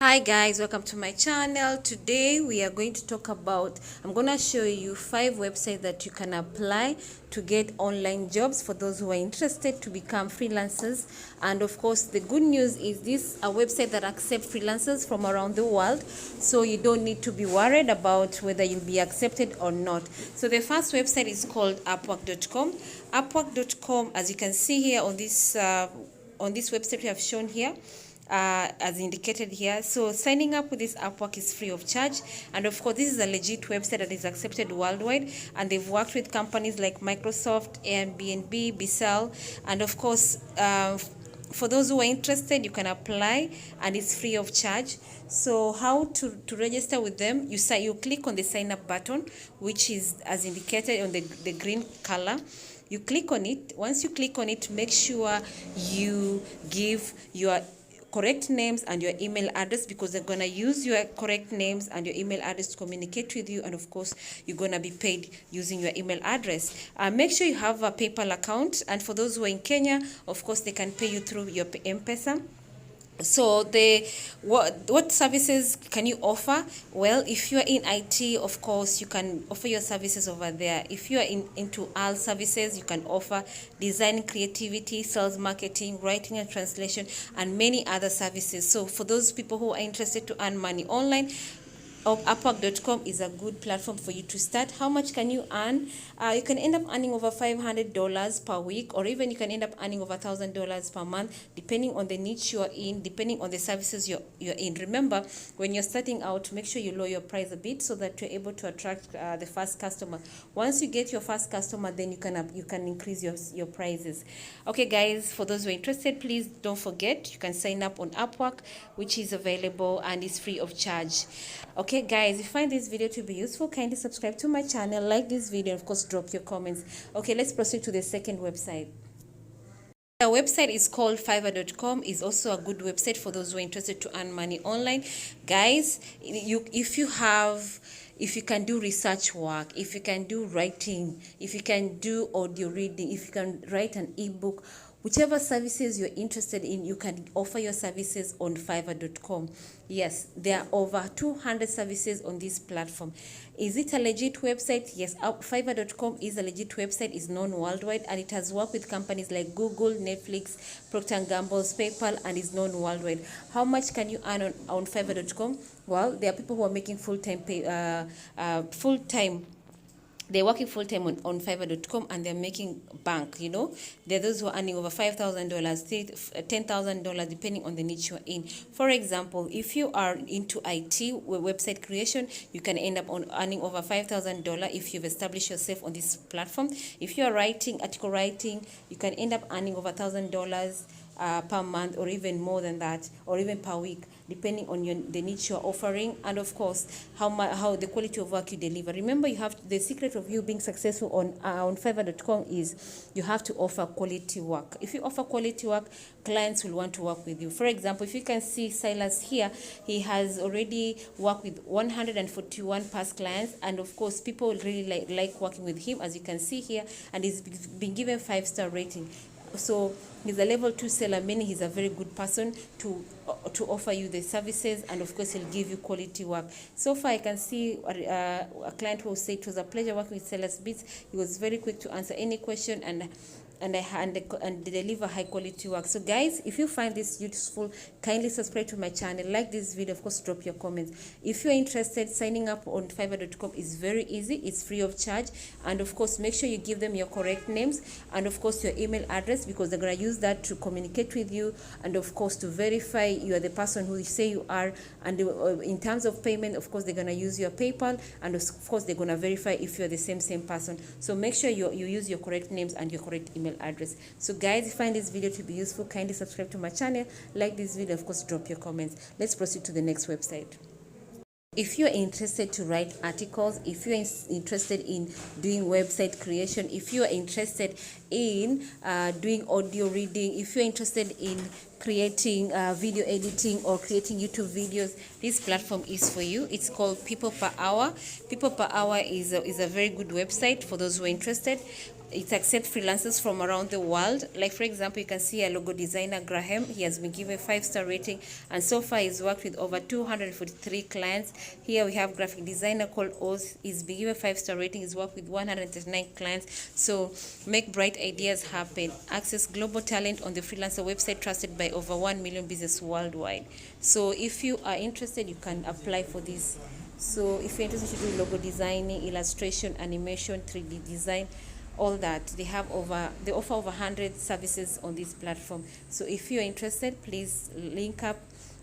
Hi guys, welcome to my channel. Today we are going to talk about, I'm going to show you 5 websites that you can apply to get online jobs for those who are interested to become freelancers. And of course, the good news is this a website that accepts freelancers from around the world, so you don't need to be worried about whether you'll be accepted or not. So the first website is called Upwork.com. Upwork.com, as you can see here on this website we have shown here, as indicated here. So signing up with this Upwork is free of charge, and of course this is a legit website that is accepted worldwide, and they've worked with companies like Microsoft, Airbnb, Bissell, and of course for those who are interested, you can apply and it's free of charge. So how to register with them? You click on the sign up button, which is as indicated on the green color. You click on it. Once you click on it, make sure you give your correct names and your email address, because they're going to use your correct names and your email address to communicate with you, and of course you're going to be paid using your email address. Make sure you have a PayPal account, and for those who are in Kenya, of course they can pay you through your M-Pesa. So what services can you offer? Well, if you are in IT, of course you can offer your services over there. If you are into all services, you can offer design, creativity, sales, marketing, writing and translation, and many other services. So for those people who are interested to earn money online, Upwork.com is a good platform for you to start. How much can you earn? You can end up earning over $500 per week, or even you can end up earning over $1,000 per month, depending on the niche you're in, depending on the services you're in. Remember, when you're starting out, make sure you lower your price a bit so that you're able to attract the first customer. Once you get your first customer, then you can increase your prices. Okay, guys, for those who are interested, please don't forget you can sign up on Upwork, which is available and is free of charge. Okay guys, if you find this video to be useful, kindly subscribe to my channel, like this video, and of course drop your comments. Okay, let's proceed to the second website. The website is called Fiverr.com. Is also a good website for those who are interested to earn money online. Guys, if you can do research work, if you can do writing, if you can do audio reading, if you can write an ebook, whichever services you're interested in, you can offer your services on Fiverr.com. Yes, there are over 200 services on this platform. Is it a legit website? Yes, Fiverr.com is a legit website, is known worldwide, and it has worked with companies like Google, Netflix, Procter & Gamble's, PayPal, and is known worldwide. How much can you earn on Fiverr.com? Well, there are people who are making they're working full-time on Fiverr.com, and they're making bank, There are those who are earning over $5,000, $10,000, depending on the niche you're in. For example, if you are into IT, website creation, you can end up earning over $5,000 if you've established yourself on this platform. If you are writing, article writing, you can end up earning over $1,000 per month, or even more than that, or even per week, depending on the niche you're offering, and of course how the quality of work you deliver. Remember, you have the secret of you being successful on Fiverr.com is you have to offer quality work. If you offer quality work, clients will want to work with you. For example, if you can see Silas here, he has already worked with 141 past clients, and of course people really like working with him, as you can see here, and he's been given 5-star rating. So he's a level 2 seller, meaning he's a very good person to offer you the services, and of course he'll give you quality work. So far I can see a client who said it was a pleasure working with Sellers Beats. He was very quick to answer any question and deliver high quality work. So guys, if you find this useful, kindly subscribe to my channel, like this video, of course drop your comments. If you're interested, signing up on Fiverr.com is very easy, it's free of charge, and of course make sure you give them your correct names and of course your email address, because they're going to use that to communicate with you, and of course to verify you are the person who you say you are. And in terms of payment, of course they're going to use your PayPal, and of course they're going to verify if you're the same person. So make sure you use your correct names and your correct email address. So guys, if you find this video to be useful, kindly subscribe to my channel, like this video, of course drop your comments. Let's proceed to the next website. If you're interested to write articles, if you're interested in doing website creation, if you're interested in doing audio reading, if you're interested in creating video editing or creating YouTube videos, this platform is for you. It's called People Per Hour. People Per Hour is a very good website for those who are interested. it accepts freelancers from around the world. Like for example, you can see a logo designer Graham. He has been given 5-star rating, and so far he's worked with over 243 clients. Here we have graphic designer called Oz. He's been given 5-star rating. He's worked with 139 clients. So make bright ideas happen. Access global talent on the Freelancer website, trusted by over 1 million businesses worldwide. So if you are interested, you can apply for this. So if you're interested to do logo designing, illustration, animation, 3D design, all that, they offer over 100 services on this platform. So if you're interested, please link up.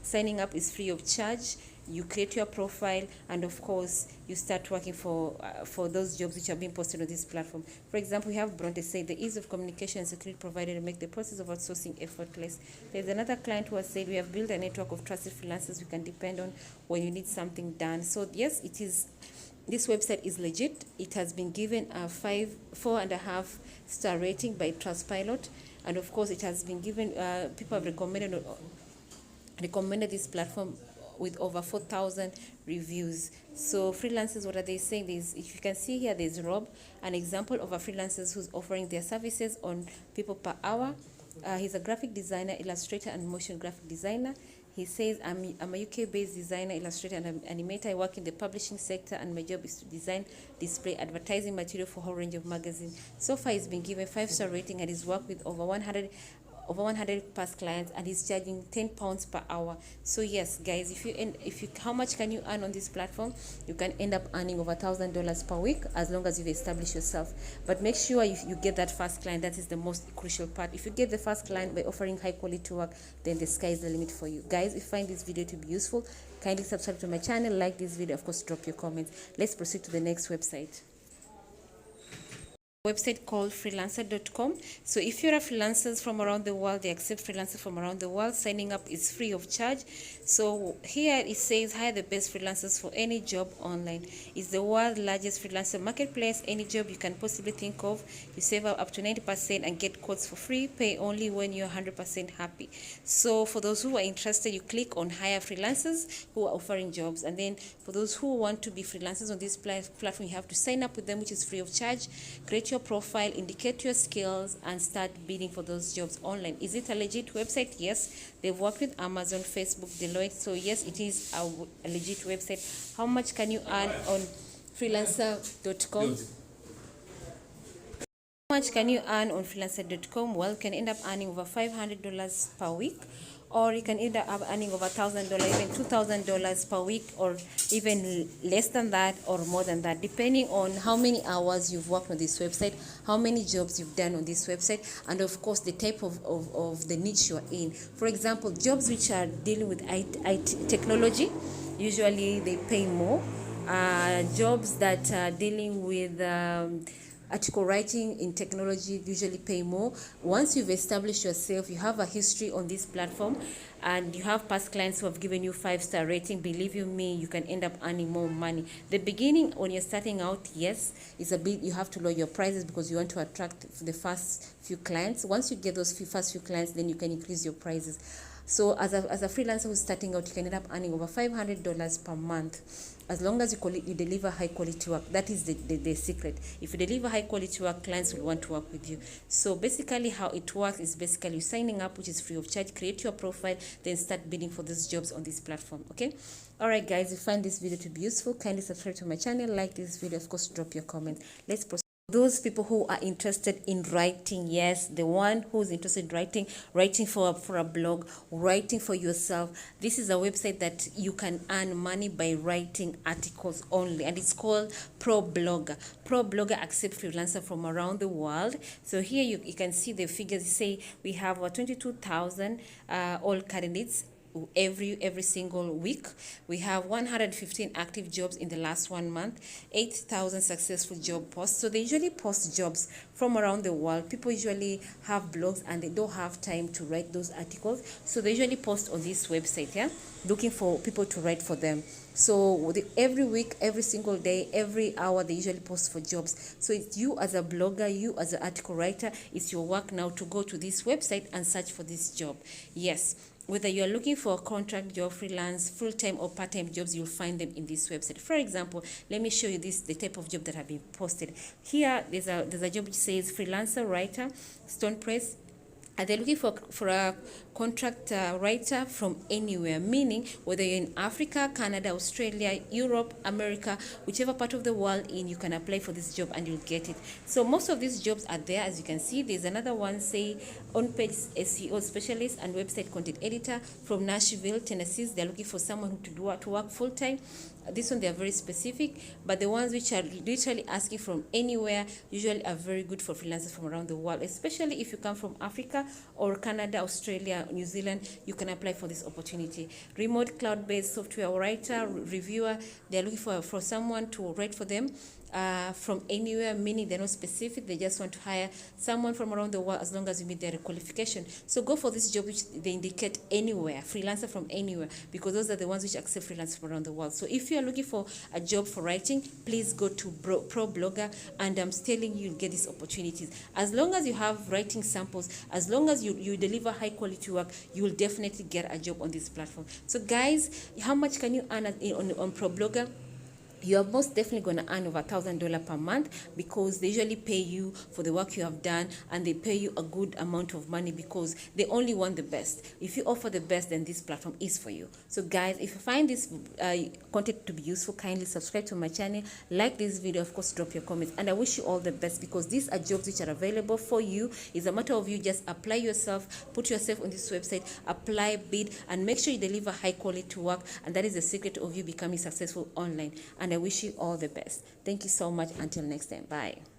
Signing up is free of charge. You create your profile, and of course you start working for those jobs which are being posted on this platform. For example, we have Bronte say the ease of communication and security provided to make the process of outsourcing effortless. There's another client who has said we have built a network of trusted freelancers we can depend on when you need something done. So yes, it is. This website is legit. It has been given a 4.5 star rating by Trustpilot, and of course it has been given. People have recommended this platform with over 4,000 reviews. So freelancers, what are they saying? If you can see here, there's Rob, an example of a freelancer who's offering their services on people per hour. He's a graphic designer, illustrator, and motion graphic designer. He says, I'm a UK-based designer, illustrator, and animator. I work in the publishing sector, and my job is to design, display, advertising material for a whole range of magazines. So far, he's been given 5-star rating, and he's worked with over 100 past clients, and he's charging £10 per hour. So yes, guys, how much can you earn on this platform? You can end up earning over $1,000 per week as long as you've established yourself. But make sure you get that first client. That is the most crucial part. If you get the first client by offering high quality work, then the sky is the limit for you. Guys, if you find this video to be useful, kindly subscribe to my channel, like this video, of course drop your comments. Let's proceed to the next website. Website called freelancer.com. So if you're a freelancer from around the world, they accept freelancers from around the world. Signing up is free of charge. So here it says hire the best freelancers for any job online. It's the world's largest freelancer marketplace. Any job you can possibly think of. You save up to 90% and get quotes for free. Pay only when you're 100% happy. So for those who are interested, you click on hire freelancers who are offering jobs. And then for those who want to be freelancers on this platform, you have to sign up with them, which is free of charge. Create your profile, indicate your skills, and start bidding for those jobs online. Is it a legit website? Yes. They've worked with Amazon, Facebook, Deloitte. So yes, it is a legit website. How much can you earn on freelancer.com? How much can you earn on freelancer.com? Well, you can end up earning over $500 per week, or you can end up earning over $1,000, even $2,000 per week, or even less than that or more than that, depending on how many hours you've worked on this website, how many jobs you've done on this website, and of course the type of the niche you're in. For example, jobs which are dealing with IT technology, usually they pay more. Jobs that are dealing with article writing in technology usually pay more. Once you've established yourself, you have a history on this platform, and you have past clients who have given you 5-star rating, believe you me, you can end up earning more money. The beginning, when you're starting out, yes, it's a bit, you have to lower your prices because you want to attract the first few clients. Once you get those first few clients, then you can increase your prices. So as a freelancer who's starting out, you can end up earning over $500 per month, as long as you deliver high quality work. That is the secret. If you deliver high quality work, clients will want to work with you. So basically how it works is basically signing up, which is free of charge, create your profile, then start bidding for those jobs on this platform. Okay. All right, guys, if you find this video to be useful, kindly subscribe to my channel, like this video, of course drop your comments. Let's proceed. Those people who are interested in writing, yes, the one who's interested in writing for a blog, writing for yourself, this is a website that you can earn money by writing articles only, and it's called ProBlogger. ProBlogger accepts freelancers from around the world. So here you can see the figures. Say we have 22,000 all candidates every single week. We have 115 active jobs in the last 1 month, 8,000 successful job posts. So they usually post jobs from around the world. People usually have blogs and they don't have time to write those articles, so they usually post on this website, yeah, looking for people to write for them. So every week, every single day, every hour, they usually post for jobs. So it's you as a blogger, you as an article writer, it's your work now to go to this website and search for this job. Yes, whether you are looking for a contract job, freelance, full-time or part-time jobs, you'll find them in this website. For example, let me show you the type of job that have been posted. Here, there's a job which says freelancer writer, stone press. And they're looking for a contract writer from anywhere, meaning whether you're in Africa, Canada, Australia, Europe, America, whichever part of the world you can apply for this job and you'll get it. So most of these jobs are there, as you can see. There's another one, say, on-page SEO specialist and website content editor from Nashville, Tennessee. They're looking for someone to work full-time. This one, they are very specific, but the ones which are literally asking from anywhere usually are very good for freelancers from around the world, especially if you come from Africa or Canada, Australia, New Zealand. You can apply for this opportunity. Remote cloud-based software writer, reviewer. They're looking for someone to write for them from anywhere, meaning they're not specific. They just want to hire someone from around the world as long as you meet their qualification. So go for this job which they indicate anywhere, freelancer from anywhere, because those are the ones which accept freelancers from around the world. So if you are looking for a job for writing, please go to Pro Blogger, and I'm telling you, you'll get these opportunities. As long as you have writing samples, as long as you deliver high quality work, you will definitely get a job on this platform. So guys, how much can you earn on Pro Blogger? You are most definitely going to earn over $1,000 per month, because they usually pay you for the work you have done, and they pay you a good amount of money because they only want the best. If you offer the best, then this platform is for you. So guys, if you find this content to be useful, kindly subscribe to my channel, like this video, of course drop your comments, and I wish you all the best, because these are jobs which are available for you. It's a matter of you just apply yourself, put yourself on this website, apply, bid, and make sure you deliver high quality work, and that is the secret of you becoming successful online. And I wish you all the best. Thank you so much. Until next time. Bye.